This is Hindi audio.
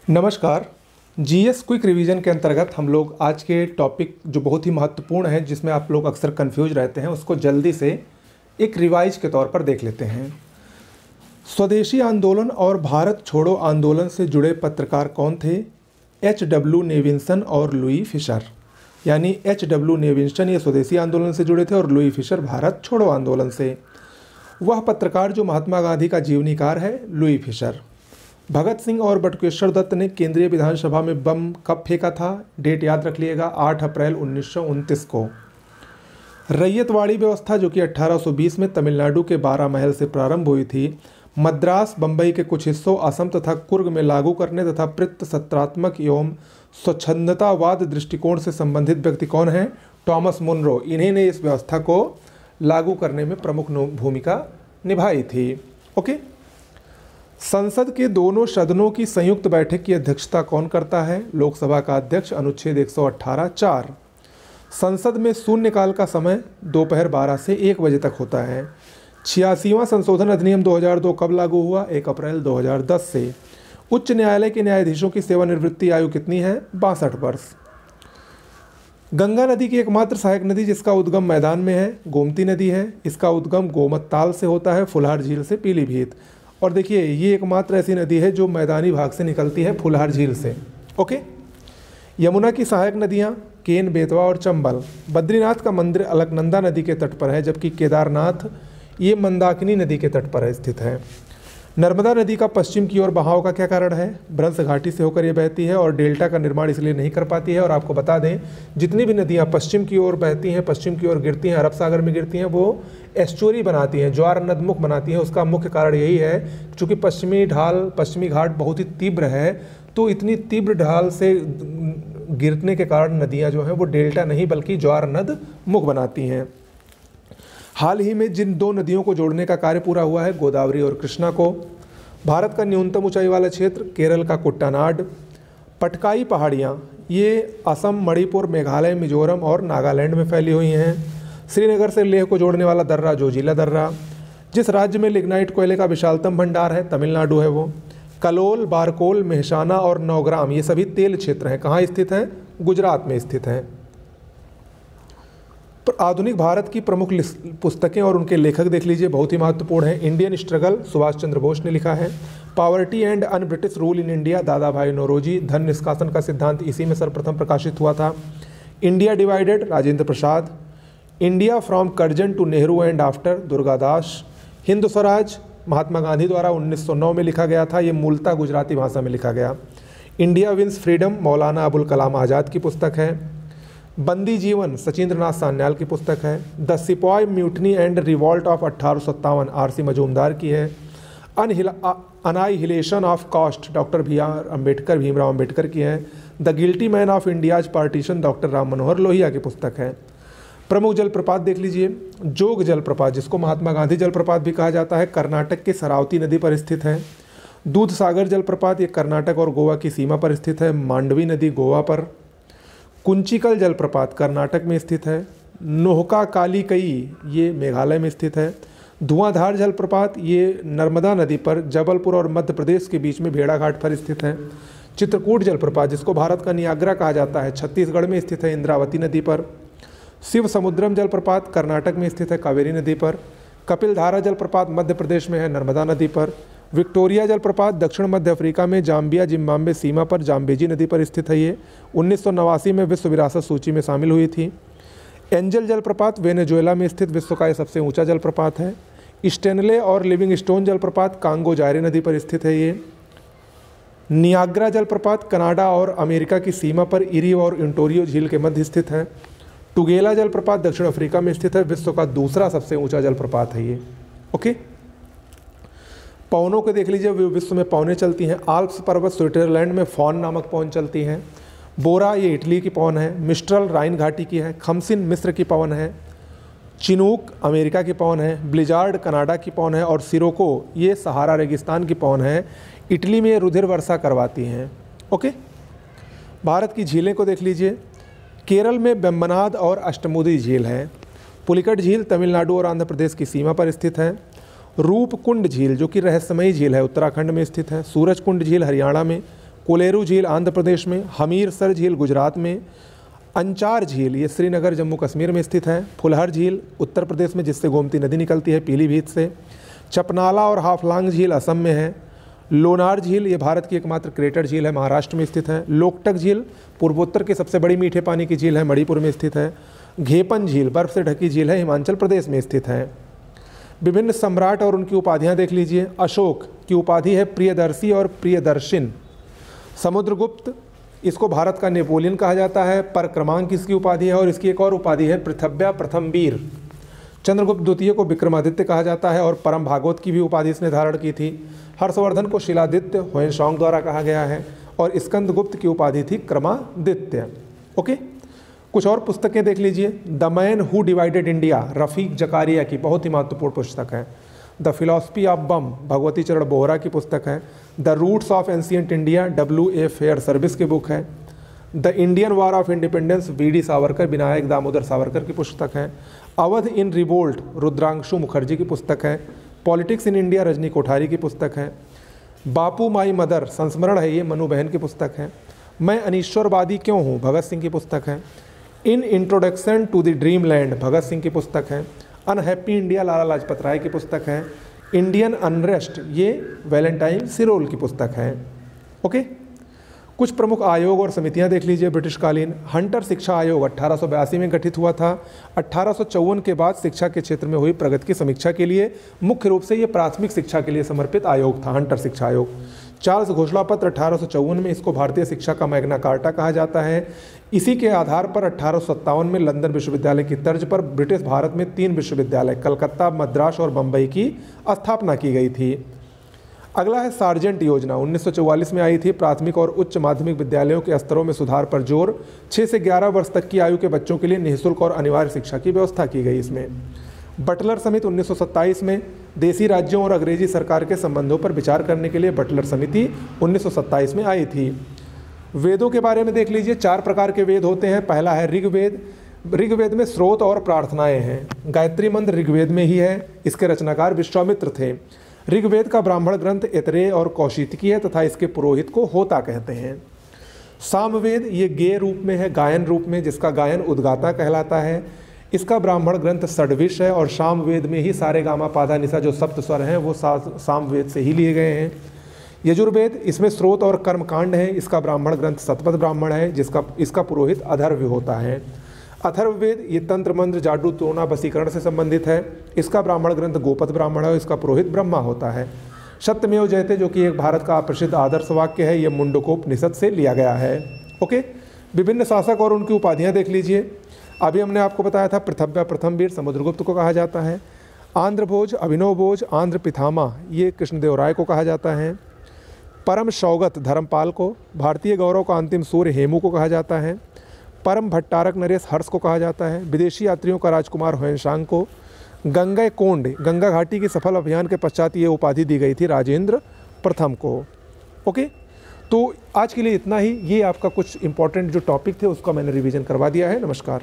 नमस्कार। जीएस क्विक रिवीजन के अंतर्गत हम लोग आज के टॉपिक जो बहुत ही महत्वपूर्ण है, जिसमें आप लोग अक्सर कंफ्यूज रहते हैं, उसको जल्दी से एक रिवाइज के तौर पर देख लेते हैं। स्वदेशी आंदोलन और भारत छोड़ो आंदोलन से जुड़े पत्रकार कौन थे? एच.डब्ल्यू. नेविंसन और लुई फिशर। यानी एच.डब्ल्यू. नेविंसन ये स्वदेशी आंदोलन से जुड़े थे और लुई फिशर भारत छोड़ो आंदोलन से। वह पत्रकार जो महात्मा गांधी का जीवनीकार है, लुई फिशर। भगत सिंह और बटुकेश्वर दत्त ने केंद्रीय विधानसभा में बम कब फेंका था? डेट याद रख लीजिएगा, 8 अप्रैल 1929 को। रैयतवाड़ी व्यवस्था जो कि 1820 में तमिलनाडु के 12 महल से प्रारंभ हुई थी, मद्रास, बम्बई के कुछ हिस्सों, असम तथा कुर्ग में लागू करने तथा सत्रात्मक एवं स्वच्छंदतावाद दृष्टिकोण से संबंधित व्यक्ति कौन है? Thomas Munro. इन्हीं ने इस व्यवस्था को लागू करने में प्रमुख भूमिका निभाई थी। ओके। संसद के दोनों सदनों की संयुक्त बैठक की अध्यक्षता कौन करता है? लोकसभा का अध्यक्ष। अनुच्छेद 118(4). संसद में शून्यकाल का समय दोपहर 12 से 1 बजे तक होता है। 86वां संशोधन अधिनियम 2002 कब लागू हुआ? 1 अप्रैल 2010 से। उच्च न्यायालय के न्यायाधीशों की सेवानिवृत्ति आयु कितनी है? 62 वर्ष। गंगा नदी की एकमात्र सहायक नदी जिसका उद्गम मैदान में है, गोमती नदी है। इसका उद्गम गोमत ताल से होता है, फुलहार झील से पीलीभीत। और देखिए, ये एकमात्र ऐसी नदी है जो मैदानी भाग से निकलती है, फुलहार झील से। ओके। यमुना की सहायक नदियाँ केन, बेतवा और चंबल। बद्रीनाथ का मंदिर अलकनंदा नदी के तट पर है, जबकि केदारनाथ ये मंदाकिनी नदी के तट पर स्थित है। नर्मदा नदी का पश्चिम की ओर बहाव का क्या कारण है? भ्रंश घाटी से होकर ये बहती है और डेल्टा का निर्माण इसलिए नहीं कर पाती है। और आपको बता दें, जितनी भी नदियाँ पश्चिम की ओर बहती हैं, पश्चिम की ओर गिरती हैं, अरब सागर में गिरती हैं, वो एस्चुअरी बनाती हैं, ज्वार नदमुख बनाती हैं। उसका मुख्य कारण यही है, चूँकि पश्चिमी घाट बहुत ही तीव्र है, तो इतनी तीव्र ढाल से गिरने के कारण नदियाँ जो हैं वो डेल्टा नहीं बल्कि ज्वार नदमुख बनाती हैं। हाल ही में जिन 2 नदियों को जोड़ने का कार्य पूरा हुआ है, गोदावरी और कृष्णा को। भारत का न्यूनतम ऊंचाई वाला क्षेत्र केरल का कुट्टानाड। पटकाई पहाड़ियाँ ये असम, मणिपुर, मेघालय, मिजोरम और नागालैंड में फैली हुई हैं। श्रीनगर से लेह को जोड़ने वाला दर्रा जोजिला दर्रा। जिस राज्य में लिग्नाइट कोयले का विशालतम भंडार है, तमिलनाडु है वो। कलोल, बारकोल, मेहसाना और नौग्राम ये सभी तेल क्षेत्र हैं। कहाँ स्थित हैं? गुजरात में स्थित हैं। आधुनिक भारत की प्रमुख पुस्तकें और उनके लेखक देख लीजिए, बहुत ही महत्वपूर्ण हैं। इंडियन स्ट्रगल सुभाष चंद्र बोस ने लिखा है। Poverty and un British rule in India, दादा भाई नौरोजी। धन निष्कासन का सिद्धांत इसी में सर्वप्रथम प्रकाशित हुआ था। India divided, Rajendra Prasad. India from Curzon to Nehru and after, Durgadas. Hind Swaraj Mahatma Gandhi द्वारा 1909 में लिखा गया था। ये मूलतः गुजराती भाषा में लिखा गया। India wins freedom Maulana Abul Kalam Azad की पुस्तक है। बंदी जीवन सचिंद्र नाथ सान्याल की पुस्तक है। The sepoy mutiny and revolt of 1857 R C. Majumdar की है। Annihilation of caste doctor Bhimrao Ambedkar की है। The guilty man of India's partition doctor Ram Manohar Lohia की पुस्तक है। प्रमुख जलप्रपात देख लीजिए। जोग जलप्रपात, जिसको महात्मा गांधी जलप्रपात भी कहा जाता है, कर्नाटक के शरावती नदी पर स्थित है। दूध सागर जलप्रपात ये कर्नाटक और गोवा की सीमा पर स्थित है, मांडवी नदी गोवा पर। कुंचिकल जलप्रपात कर्नाटक में स्थित है। नोहका काली कई ये मेघालय में स्थित है। धुआंधार जलप्रपात ये नर्मदा नदी पर जबलपुर और मध्य प्रदेश के बीच में भेड़ाघाट पर स्थित है। चित्रकूट जलप्रपात, जिसको भारत का नियाग्रा कहा जाता है, छत्तीसगढ़ में स्थित है, इंद्रावती नदी पर। शिव समुद्रम जलप्रपात कर्नाटक में स्थित है, कावेरी नदी पर। कपिलधारा जलप्रपात मध्य प्रदेश में है, नर्मदा नदी पर। विक्टोरिया जलप्रपात दक्षिण मध्य अफ्रीका में जाम्बिया जिम्बाब्वे सीमा पर जाम्बेजी नदी पर स्थित है। ये 1989 में विश्व विरासत सूची में शामिल हुई थी। एंजल जलप्रपात वेनेजुएला में स्थित विश्व का सबसे ऊंचा जलप्रपात है। स्टेनले और लिविंगस्टोन जलप्रपात कांगो जायरे नदी पर स्थित है। ये नियाग्रा जलप्रपात कनाडा और अमेरिका की सीमा पर इरी और इंटोरियो झील के मध्य स्थित है। टुगेला जलप्रपात दक्षिण अफ्रीका में स्थित है, विश्व का दूसरा सबसे ऊंचा जलप्रपात है ये। ओके। पवनों को देख लीजिए, विश्व में पवनें चलती हैं। आल्प्स पर्वत स्विट्जरलैंड में फॉन नामक पवन चलती हैं। बोरा ये इटली की पवन है। मिस्ट्रल राइन घाटी की है। खमसिन मिस्र की पवन है। चिनूक अमेरिका की पवन है। ब्लिजार्ड कनाडा की पवन है। और सिरोको ये सहारा रेगिस्तान की पवन है। इटली में रुधिर वर्षा करवाती हैं। ओके। भारत की झीलें को देख लीजिए। केरल में वेम्बनाद और अष्टमुदी झील है। पुलिकट झील तमिलनाडु और आंध्र प्रदेश की सीमा पर स्थित है। रूपकुंड झील जो कि रहस्यमयी झील है, उत्तराखंड में स्थित है। सूरजकुंड झील हरियाणा में। कोलेरू झील आंध्र प्रदेश में, हमीरसर झील गुजरात में, अंचार झील ये श्रीनगर जम्मू कश्मीर में स्थित है, फुलहर झील उत्तर प्रदेश में जिससे गोमती नदी निकलती है पीलीभीत से, चपनाला और हाफलांग झील असम में है, लोनार झील ये भारत की एकमात्र क्रेटर झील है, महाराष्ट्र में स्थित है, लोकटक झील पूर्वोत्तर की सबसे बड़ी मीठे पानी की झील है, मणिपुर में स्थित है, घेपन झील बर्फ से ढकी झील है, हिमाचल प्रदेश में स्थित है। विभिन्न सम्राट और उनकी उपाधियां देख लीजिए। अशोक की उपाधि है प्रियदर्शी और प्रियदर्शिन। समुद्रगुप्त, इसको भारत का नेपोलियन कहा जाता है। परक्रमांक इसकी उपाधि है और इसकी एक और उपाधि है पृथव्या प्रथम वीर। चंद्रगुप्त द्वितीय को विक्रमादित्य कहा जाता है और परम भागवत की भी उपाधि इसने धारण की थी। हर्षवर्धन को शिलादित्य हुएनसांग द्वारा कहा गया है और स्कंदगुप्त की उपाधि थी क्रमादित्य। ओके, कुछ और पुस्तकें देख लीजिए। The man who divided India, Rafiq Zakaria की बहुत ही महत्वपूर्ण पुस्तक है। The philosophy of bomb, Bhagwati Charan Vohra की पुस्तक है। The roots of ancient India, W.A. Fairservis की बुक है। The Indian war of independence, V.D. Savarkar, Vinayak Damodar Savarkar की पुस्तक है। अवध इन रिवोल्ट, रुद्रांशु मुखर्जी की पुस्तक है। Politics in India, Rajni Kothari की पुस्तक है। बापू माई मदर, संस्मरण है ये, मनु बहन की पुस्तक है। मैं अनीश्वरवादी क्यों हूँ, भगत सिंह की पुस्तक है। In introduction to the dream land, Bhagat Singh की पुस्तक है। अनहैप्पी इंडिया, लाला लाजपत राय की पुस्तक है। इंडियन अनरेस्ट, ये वैलेंटाइन सिरोल की पुस्तक है। ओके, कुछ प्रमुख आयोग और समितियां देख लीजिए ब्रिटिशकालीन। हंटर शिक्षा आयोग 1882 में गठित हुआ था। 1854 के बाद शिक्षा के क्षेत्र में हुई प्रगति की समीक्षा के लिए, मुख्य रूप से ये प्राथमिक शिक्षा के लिए समर्पित आयोग था, हंटर शिक्षा आयोग। चार्ल्स घोषणा पत्र 1854 में, इसको भारतीय शिक्षा का मैग्ना कार्टा कहा जाता है। इसी के आधार पर 1857 में लंदन विश्वविद्यालय की तर्ज पर ब्रिटिश भारत में 3 विश्वविद्यालय, कलकत्ता, मद्रास और बम्बई की स्थापना की गई थी। अगला है सार्जेंट योजना, 1944 में आई थी। प्राथमिक और उच्च माध्यमिक विद्यालयों के स्तरों में सुधार पर जोर। 6 से 11 वर्ष तक की आयु के बच्चों के लिए निःशुल्क और अनिवार्य शिक्षा की व्यवस्था की गई इसमें। बटलर समिति 1927 में, देसी राज्यों और अंग्रेजी सरकार के संबंधों पर विचार करने के लिए बटलर समिति 1927 में आई थी। वेदों के बारे में देख लीजिए। 4 प्रकार के वेद होते हैं। पहला है ऋग्वेद। ऋग्वेद में स्रोत और प्रार्थनाएं हैं। गायत्री मंत्र ऋग्वेद में ही है। इसके रचनाकार विश्वामित्र थे। ऋग्वेद का ब्राह्मण ग्रंथ ऐतरेय और कौशितकी है तथा इसके पुरोहित को होता कहते हैं। सामवेद ये गेय रूप में है, गायन रूप में, जिसका गायन उद्गाता कहलाता है। इसका ब्राह्मण ग्रंथ षड्विश है और सामवेद में ही सारे गामा पाधा निसा जो सप्त स्वर हैं वो सामवेद से ही लिए गए हैं। यजुर्वेद, इसमें स्रोत और कर्मकांड है। इसका ब्राह्मण ग्रंथ शतपथ ब्राह्मण है, इसका पुरोहित अथर्व होता है। अथर्ववेद ये तंत्र मंत्र जादू टोना वशीकरण से संबंधित है। इसका ब्राह्मण ग्रंथ गोपद ब्राह्मण है और इसका पुरोहित ब्रह्मा होता है। सत्यमेव जयते जो कि एक भारत का प्रसिद्ध आदर्श वाक्य है, ये मुंडकोपनिषद से लिया गया है। ओके, विभिन्न शासक और उनकी उपाधियां देख लीजिए। अभी हमने आपको बताया था पृथव्या प्रथम वीर समुद्रगुप्त को कहा जाता है। आंध्र भोज, अभिनव भोज, आंध्र पिथामा ये कृष्णदेव राय को कहा जाता है। परम सौगत धर्मपाल को, भारतीय गौरव का अंतिम सूर्य हेमू को कहा जाता है। परम भट्टारक नरेश हर्ष को कहा जाता है। विदेशी यात्रियों का राजकुमार हुएनसांग को। गंगा कोंड, गंगा घाटी की सफल अभियान के पश्चात ये उपाधि दी गई थी राजेंद्र प्रथम को। ओके, तो आज के लिए इतना ही। ये आपका कुछ इंपॉर्टेंट जो टॉपिक थे उसका मैंने रिवीजन करवा दिया है। नमस्कार।